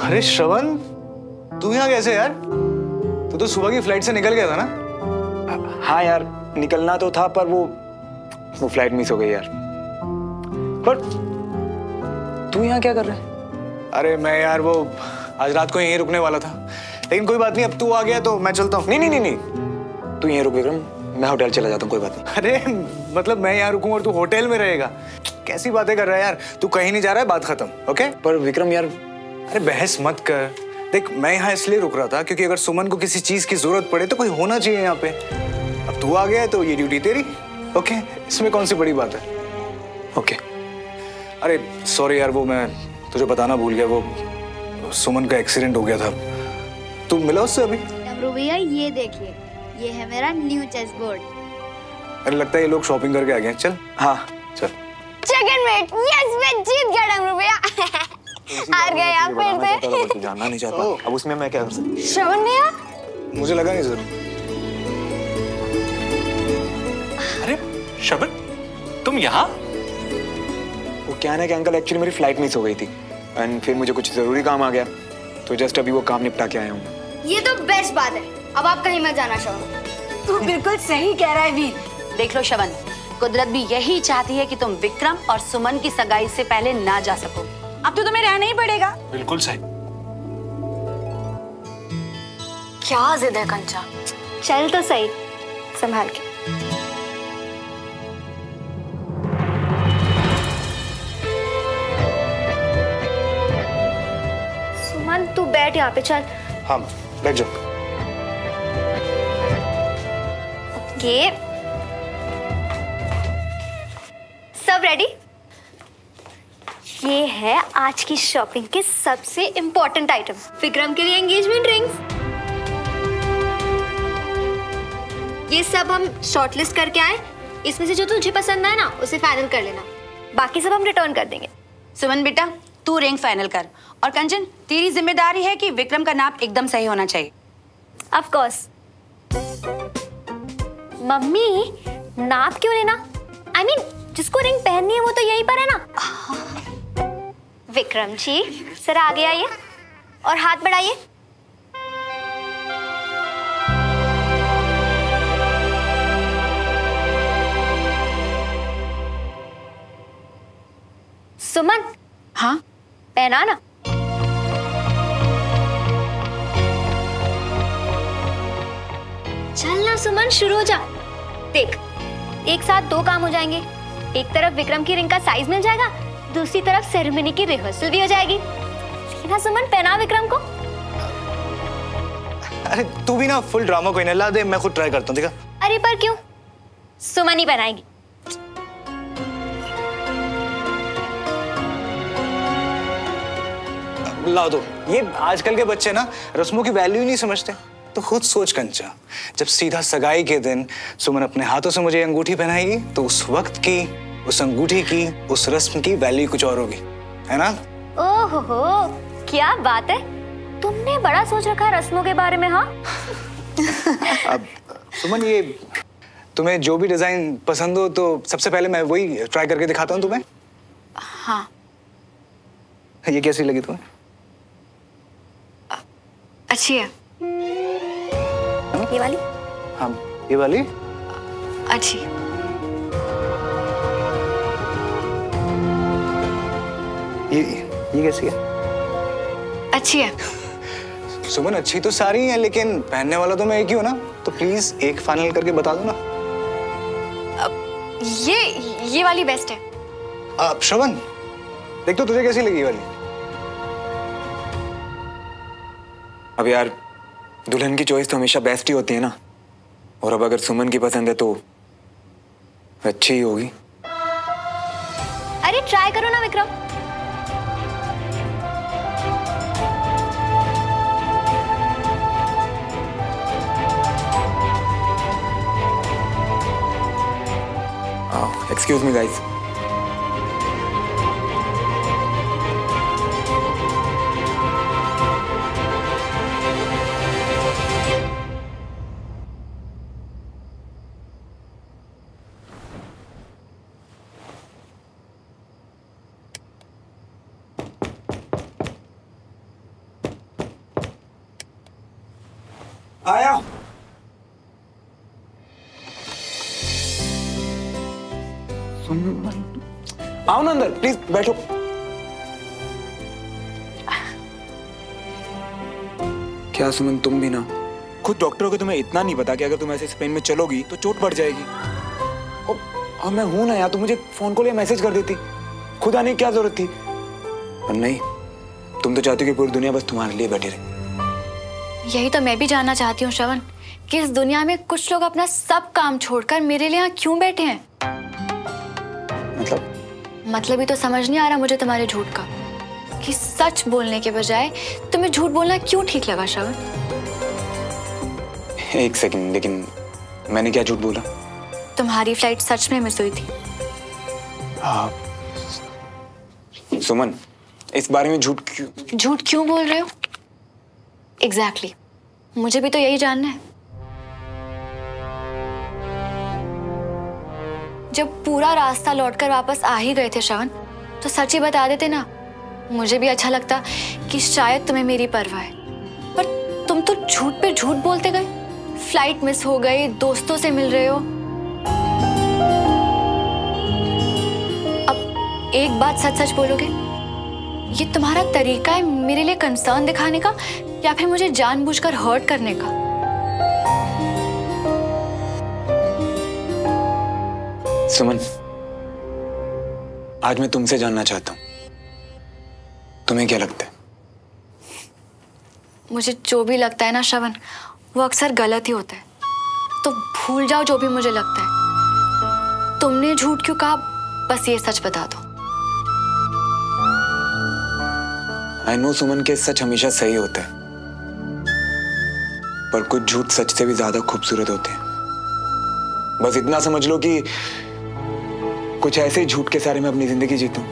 अरे श्रवण, तू यहाँ कैसे यार? तू तो सुबह की फ्लाइट से निकल गया था ना? हाँ यार, निकलना तो था पर वो फ्लाइट मिस हो गई यार। पर तू यहाँ क्या कर रहा है? अरे मैं यार वो आज रात को यहीं रुकने वाला था, लेकिन कोई बात नहीं, अब तू आ गया तो मैं चलता हूँ। नहीं, तू यहीं रुक विक्रम, मैं होटल चला जाता हूँ, कोई बात नहीं। अरे मतलब मैं यहाँ रुकूं और तू होटल में रहेगा? कैसी बातें कर रहा है यार, तू कहीं नहीं जा रहा है, बात खत्म। ओके? पर विक्रम यार, अरे बहस मत कर। देख, मैं यहाँ इसलिए रुक रहा था क्योंकि अगर सुमन को किसी चीज की जरूरत पड़े तो कोई होना चाहिए यहाँ पे। अब तू आ गया है तो ये ड्यूटी तेरी। ओके? इसमें कौन सी बड़ी बात है? ओके। अरे सॉरी यार, वो मैं तुझे बताना भूल गया, वो सुमन का एक्सीडेंट हो गया था। तू मिला उससे अभी? डमरू भैया ये देखिए, ये है मेरा न्यू चेस बोर्ड। अरे लगता है ये लोग शॉपिंग करके आ गए। चल। हाँ चल। चेकमेट, यस मैं जीत गया डमरू भैया। हार गए आप फिर से। जानना नहीं चाहता, अब उसमें मैं क्या कर सकता? श्रवण भैया, मुझे लगा नहीं जरूर। अरे श्रवण, तुम यहाँ? वो क्या है ना कि अंकल, एक्चुअली मेरी फ्लाइट मिस हो गई थी एंड फिर मुझे कुछ जरूरी काम आ गया, तो जस्ट अभी वो काम निपटा के आया हूँ। ये तो बेस्ट बात है। अब आप कहीं मत जाना श्रवण। तू बिल्कुल सही कह रहा है वीर। देख लो श्रवण, कुदरत भी यही चाहती है कि तुम विक्रम और सुमन की सगाई से पहले ना जा सको। अब तो तुम्हें रहना ही पड़ेगा। बिल्कुल सही। क्या जिद है कंचा? चल तो सही, संभाल के। सुमन तू बैठ यहाँ पे, चल। हाँ बैठ जाओ। ओके, सब रेडी? ये है आज की शॉपिंग के सबसे इम्पोर्टेंट आइटम, विक्रम के लिए एंगेजमेंट रिंग्स। ये सब हम शॉर्टलिस्ट करके आए, इसमें से जो तुझे पसंद आए ना उसे फाइनल कर लेना, बाकी सब हम रिटर्न कर देंगे। सुमन बेटा, तू रिंग फाइनल कर, और कंचन तेरी जिम्मेदारी है कि विक्रम का नाप एकदम सही होना चाहिए। Of course. मम्मी, नाप क्यों लेना? I mean, जिसको रिंग पहननी है वो तो यहीं पर है ना। विक्रम जी सर आगे आइए और हाथ बढ़ाइए। सुमन। हाँ पहना ना। चल ना सुमन, शुरू हो जा। देख, एक साथ दो काम हो जाएंगे। एक तरफ विक्रम की रिंग का साइज मिल जाएगा, दूसरी तरफ सेरेमनी की रिहर्सल भी हो जाएगी। सीधा सुमन, पहना विक्रम को। अरे तू भी ना फुल ड्रामा कोई ना, ला दे, मैं खुद ट्राई करता हूँ। देखा? अरे पर क्यों? सुमन ही पहनाएगी। ला दो। ये आजकल के बच्चे ना रस्मों की वैल्यू ही नहीं समझते। तो खुद सोच कंचा, जब सीधा सगाई के दिन सुमन अपने हाथों से मुझे अंगूठी पहनाएगी तो उस वक्त की, उस अंगूठी की, उस रस्म की वैल्यू कुछ और होगी, है ना? ओहो, क्या बात है, तुमने बड़ा सोच रखा है रस्मों के बारे में। हाँ। अब सुमन, ये तुम्हें जो भी डिजाइन पसंद हो तो सबसे पहले मैं वही ट्राई करके दिखाता हूँ तुम्हें। हाँ। ये कैसी लगी तुम्हें? अच्छी है। ये वाली? हाँ, ये वाली अच्छी। ये कैसी है? अच्छी है। सुमन, अच्छी तो सारी हैं, लेकिन पहनने वाला तो मैं एक ही हूँ ना, तो प्लीज एक फाइनल करके बता दो ना। ये वाली बेस्ट है। अब श्रवण, देख तो तुझे कैसी लगी ये वाली? अब यार, दुल्हन की चॉइस तो हमेशा बेस्ट ही होती है ना, और अब अगर सुमन की पसंद है तो अच्छी ही होगी। अरे ट्राई करो ना विक्रम। Excuse me guys. आया। आओ ना अंदर, प्लीज बैठो। क्या सुमन, तुम भी ना, खुद डॉक्टरों को तुम्हें इतना नहीं पता कि अगर तुम ऐसे स्पेन में चलोगी तो चोट पड़ जाएगी। और मैं हूं ना यार, तुम मुझे फोन कॉल या मैसेज कर देती, खुद आने की क्या जरूरत थी। पर नहीं, तुम तो चाहती हो कि पूरी दुनिया बस तुम्हारे लिए बैठी रहे। यही तो मैं भी जानना चाहती हूँ श्रवण, कि इस दुनिया में कुछ लोग अपना सब काम छोड़कर मेरे लिए यहाँ क्यों बैठे हैं। मतलब ही तो समझ नहीं आ रहा मुझे तुम्हारे झूठ का, कि सच बोलने के बजाय तुम्हें झूठ बोलना क्यों ठीक लगा श्रवण। एक सेकंड, लेकिन मैंने क्या झूठ बोला? तुम्हारी फ्लाइट सच में मिस हुई थी। सुमन, इस बारे में झूठ क्यों बोल रहे हो? एग्जैक्टली, मुझे भी तो यही जानना है। जब पूरा रास्ता लौटकर वापस आ ही गए थे श्रवण, तो सच ही बता देते ना, मुझे भी अच्छा लगता कि शायद तुम्हें मेरी परवाह है। पर तुम तो झूठ पे झूठ बोलते गए, फ्लाइट मिस हो गई, दोस्तों से मिल रहे हो। अब एक बात सच सच बोलोगे, ये तुम्हारा तरीका है मेरे लिए कंसर्न दिखाने का, या फिर मुझे जानबूझकर हर्ट करने का? सुमन, आज मैं तुमसे जानना चाहता हूं, तुम्हें क्या लगता है? मुझे जो भी लगता है ना श्रवण, वो अक्सर गलत ही होता है। तो भूल जाओ जो भी मुझे लगता है। तुमने झूठ क्यों कहा, बस ये सच बता दो। आई नो सुमन के सच हमेशा सही होता है, पर कुछ झूठ सच से भी ज्यादा खूबसूरत होते हैं। बस इतना समझ लो कि कुछ ऐसे ही झूठ के सारे में अपनी जिंदगी जीता हूं।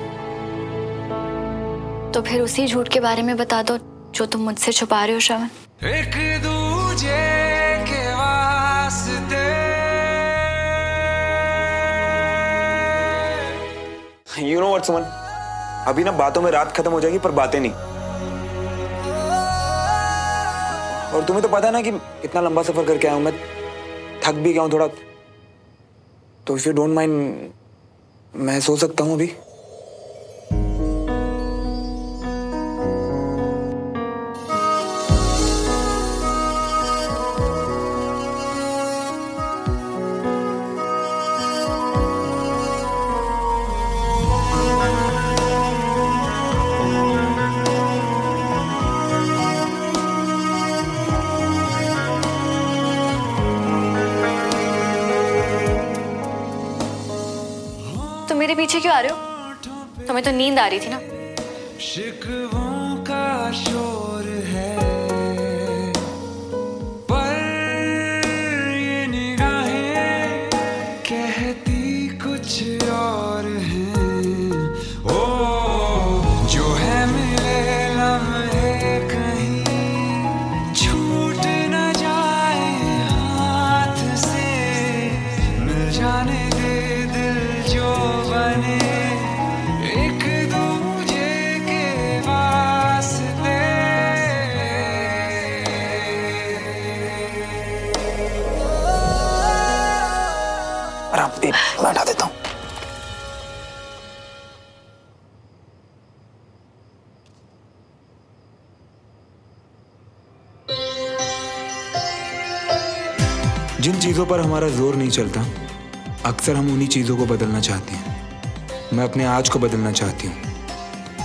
तो फिर उसी झूठ के बारे में बता दो जो तुम मुझसे छुपा रहे हो श्रवण। एक दूजे के वास्ते। You know what, सुमन, अभी ना बातों में रात खत्म हो जाएगी पर बातें नहीं। और तुम्हें तो पता है ना कि कितना लंबा सफर करके आया हूं मैं, थक भी गया हूं थोड़ा। तो इफ यू डोंट माइंड, मैं सो सकता हूं अभी? मेरे पीछे क्यों आ रहे हो? तुम्हें तो नींद आ रही थी ना। शिकवों का शोर है, पर ये निगाहें कहती कुछ और हैं। ओ जो है मिले लम्हे कहीं छूट न जाए हाथ से, मिल जाने दे दिल जो बने एक दूजे के वास्ते। और आप भी बैठा देता हूं। जिन चीजों पर हमारा जोर नहीं चलता, अक्सर हम उन्हीं चीजों को बदलना चाहते हैं। मैं अपने आज को बदलना चाहती हूँ।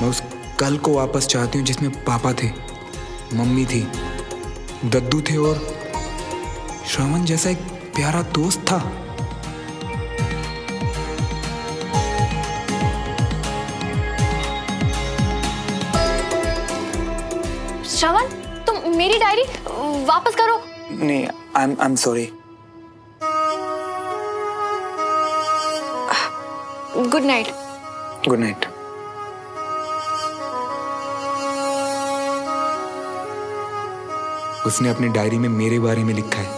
मैं उस कल को वापस चाहती हूँ जिसमें पापा थे, मम्मी थी, दद्दू थे और श्रवण जैसा एक प्यारा दोस्त था। श्रवण, तुम मेरी डायरी वापस करो। नहीं, I am sorry. Good night. Good night. उसने अपनी डायरी में मेरे बारे में लिखा है।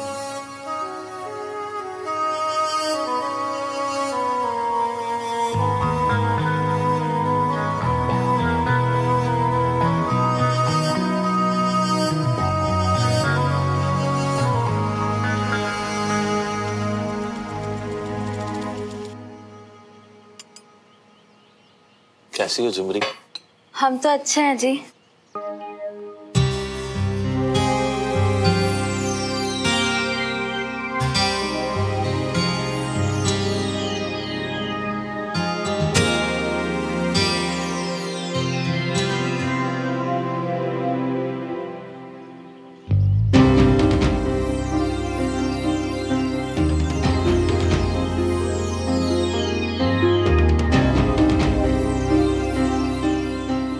कैसी हो झुमरी? हम तो अच्छे हैं जी।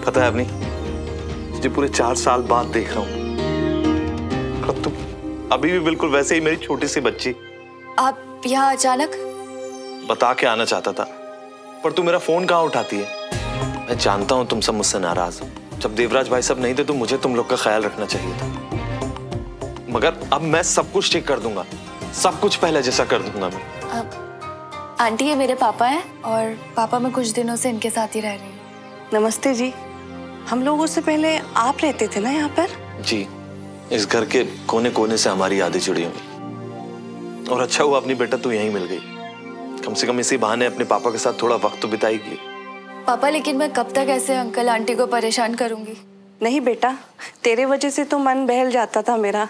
पता है अपनी, तुझे पूरे 4 साल बाद देख रहा हूँ और तुम अभी भी बिल्कुल वैसे ही मेरी छोटी सी बच्ची। आप यहाँ अचानक? बता के आना चाहता था पर तू मेरा फोन कहाँ उठाती है। मैं जानता हूँ तुम सब मुझसे नाराज हो। जब देवराज भाई सब नहीं थे तो मुझे तुम लोग का ख्याल रखना चाहिए था, मगर अब मैं सब कुछ ठीक कर दूंगा, सब कुछ पहले जैसा कर दूंगा मैं। आंटी ये मेरे पापा हैं और पापा मैं कुछ दिनों से इनके साथ ही रह रही हूँ। नमस्ते जी। हम लोगों से पहले आप रहते थे ना यहाँ पर? जी, इस घर के कोने कोने से हमारी यादें जुड़ी होंगी और अच्छा हुआ अपनी बेटा तू यहीं मिल गई। कम से कम इसी बहाने अपने पापा के साथ थोड़ा वक्त तो बिताएगी। पापा लेकिन मैं कब तक ऐसे अंकल आंटी को परेशान करूंगी? नहीं बेटा, तेरे वजह से तो मन बहल जाता था मेरा,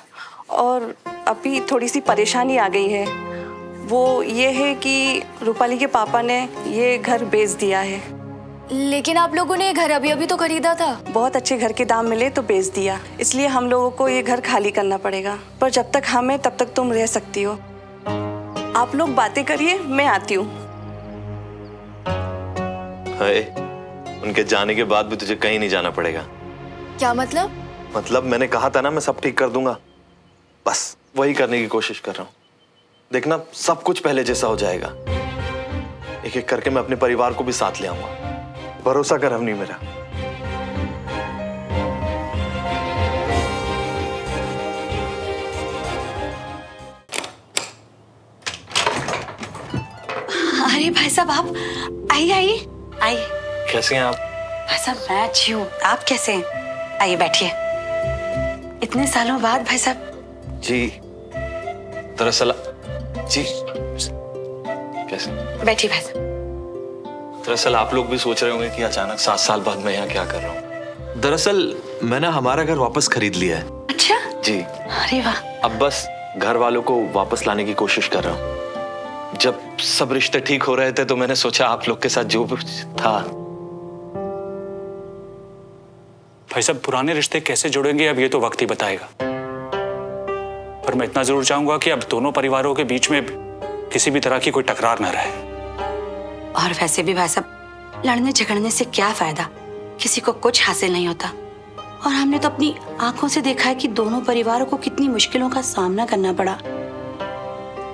और अभी थोड़ी सी परेशानी आ गई है। वो ये है कि रूपाली के पापा ने ये घर बेच दिया है। लेकिन आप लोगों ने ये घर अभी अभी तो खरीदा था। बहुत अच्छे घर के दाम मिले तो बेच दिया, इसलिए हम लोगों को ये घर खाली करना पड़ेगा। पर जब तक हम हैं तब तक तुम रह सकती हो। आप लोग बातें करिए, मैं आती हूँ। उनके जाने के बाद भी तुझे कहीं नहीं जाना पड़ेगा। क्या मतलब? मतलब मैंने कहा था ना मैं सब ठीक कर दूंगा, बस वही करने की कोशिश कर रहा हूँ। देखना सब कुछ पहले जैसा हो जाएगा। एक एक करके मैं अपने परिवार को भी साथ ले आऊंगा, भरोसा कर हमनी मेरा। अरे भाई साहब, आप आइए आइए आइए। कैसे हैं आप? भाई साहब मैं अच्छी हूँ, आप कैसे हैं? आइए बैठिए। इतने सालों बाद भाई साहब। जी दरअसल जी कैसे? बैठिए भाई साहब। दरअसल आप लोग भी सोच रहे होंगे कि अचानक 7 साल बाद मैं यहाँ क्या कर रहा हूँ। दरअसल मैंने हमारा घर वापस खरीद लिया है। अच्छा जी। अरे वाह। अब बस घर वालों को वापस लाने की कोशिश कर रहा हूँ। जब सब रिश्ते ठीक हो रहे थे तो मैंने सोचा आप लोग के साथ जो कुछ था। भाई साहब पुराने रिश्ते कैसे जुड़ेंगे अब ये तो वक्त ही बताएगा, पर मैं इतना जरूर चाहूंगा कि अब दोनों परिवारों के बीच में किसी भी तरह की कोई टकरार न रहे। और वैसे भी भाई साहब लड़ने झगड़ने से क्या फायदा, किसी को कुछ हासिल नहीं होता। और हमने तो अपनी आंखों से देखा है कि दोनों परिवारों को कितनी मुश्किलों का सामना करना पड़ा।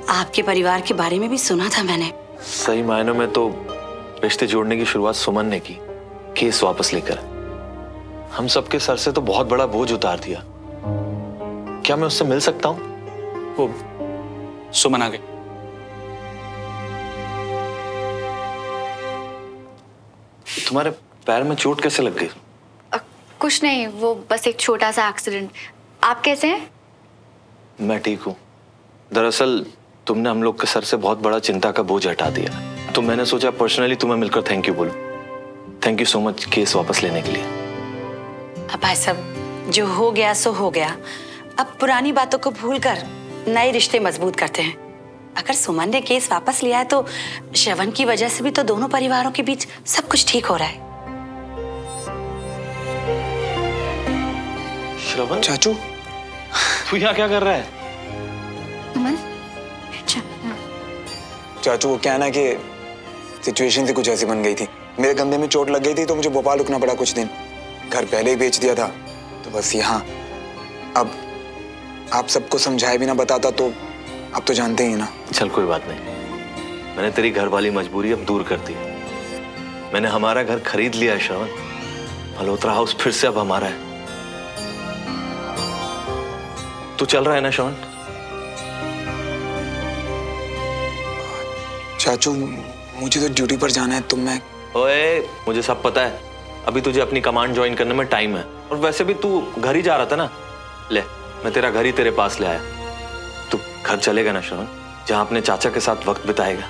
आपके परिवार के बारे में भी सुना था मैंने। सही मायनों में तो रिश्ते जोड़ने की शुरुआत सुमन ने की, केस वापस लेकर। हम सबके सर से तो बहुत बड़ा बोझ उतार दिया। क्या मैं उससे मिल सकता हूँ? वो सुमन आ गई। तुम्हारे पैर में चोट कैसे लग गई? कुछ नहीं, वो बस एक छोटा सा एक्सीडेंट। आप कैसे हैं? मैं ठीक हूँ। दरअसल तुमने हम लोग के सर से बहुत बड़ा चिंता का बोझ हटा दिया, तो मैंने सोचा पर्सनली तुम्हें मिलकर थैंक यू बोलूं। Thank you so much case वापस लेने के लिए। अब भाई साहब जो हो गया सो हो गया। अब पुरानी बातों को भूलकर नए रिश्ते मजबूत करते हैं। अगर सुमन ने केस वापस लिया है तो श्रवण की वजह से भी तो दोनों परिवारों के बीच सब कुछ ठीक हो रहा है। श्रवण चाचू, तू यहाँ क्या कर रहा है? चाचू वो क्या है ना कि सिचुएशन से कुछ ऐसी बन गई थी। मेरे कंधे में चोट लग गई थी तो मुझे भोपाल रुकना पड़ा कुछ दिन। घर पहले ही बेच दिया था तो बस यहाँ। अब आप सबको समझाए भी ना बताता तो आप तो जानते ही ना। चल कोई बात नहीं, मैंने तेरी घर वाली मजबूरी अब दूर कर दी। मैंने हमारा घर खरीद लिया है श्रवण। मल्होत्रा हाउस फिर से अब हमारा है। तू चल रहा है ना श्रवण? चाचू मुझे तो ड्यूटी पर जाना है तो मैं। ओए मुझे सब पता है, अभी तुझे अपनी कमांड ज्वाइन करने में टाइम है। और वैसे भी तू घर ही जा रहा था ना। ले मैं तेरा घर ही तेरे पास ले आया। तू घर चलेगा ना श्रवण, जहां अपने चाचा के साथ वक्त बिताएगा?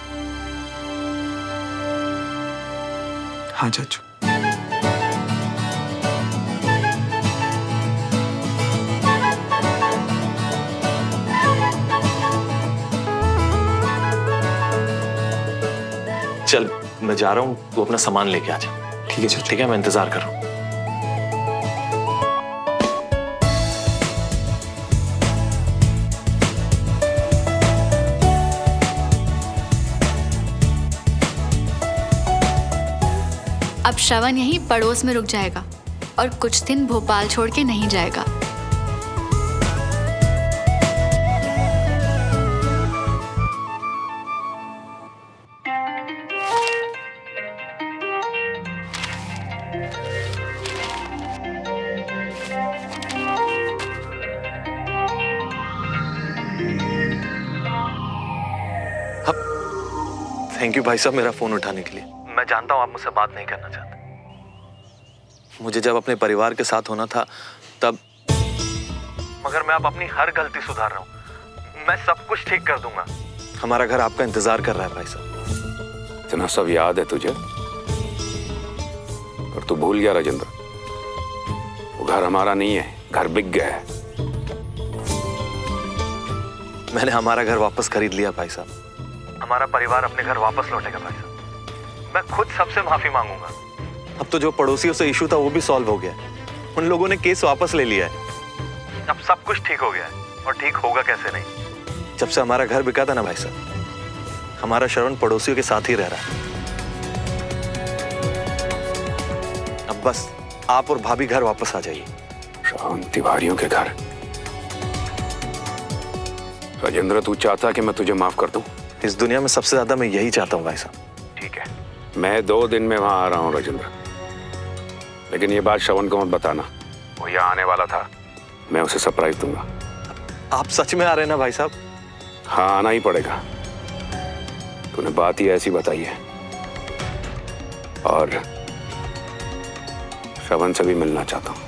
हाँ चाचू। चल मैं जा रहा हूँ, तू अपना सामान लेके आ जा। ठीक है चाचा। ठीक है, मैं इंतजार कर रहा हूँ। अब श्रवण यहीं पड़ोस में रुक जाएगा और कुछ दिन भोपाल छोड़ के नहीं जाएगा। थैंक यू भाई साहब मेरा फोन उठाने के लिए। मैं जानता हूँ आप मुझसे बात नहीं करना चाहते। मुझे जब अपने परिवार के साथ होना था तब, मगर मैं अब अपनी हर गलती सुधार रहा हूँ। मैं सब कुछ ठीक कर दूंगा। हमारा घर आपका इंतजार कर रहा है भाई साहब। इतना सब याद है तुझे और तू भूल गया राजेंद्र, वो घर हमारा नहीं है, घर बिक गया है। मैंने हमारा घर वापस खरीद लिया भाई साहब। हमारा परिवार अपने घर वापस लौटेगा भाई साहब। मैं खुद सबसे माफी मांगूंगा। अब तो जो पड़ोसियों से इशू था वो भी सॉल्व हो गया। उन लोगों ने केस वापस ले लिया है। अब सब कुछ ठीक हो गया है। और ठीक होगा कैसे नहीं। जब से हमारा घर बिका था ना भाई साहब, हमारा श्रवण पड़ोसियों के साथ ही रह रहा है। अब बस आप और भाभी घर वापस आ जाइए। श्रवण तिवारियों के घर? राजेंद्र तू चाहता कि मैं तुझे माफ कर दूं? इस दुनिया में सबसे ज्यादा मैं यही चाहता हूँ भाई साहब। ठीक है, मैं 2 दिन में वहां आ रहा हूँ राजेंद्र, लेकिन ये बात श्रवण को मत बताना। वो यहाँ आने वाला था, मैं उसे सरप्राइज दूंगा। आप सच में आ रहे हैं ना भाई साहब? हाँ, आना ही पड़ेगा। तूने बात ही ऐसी बताई है और श्रवण से भी मिलना चाहता हूँ।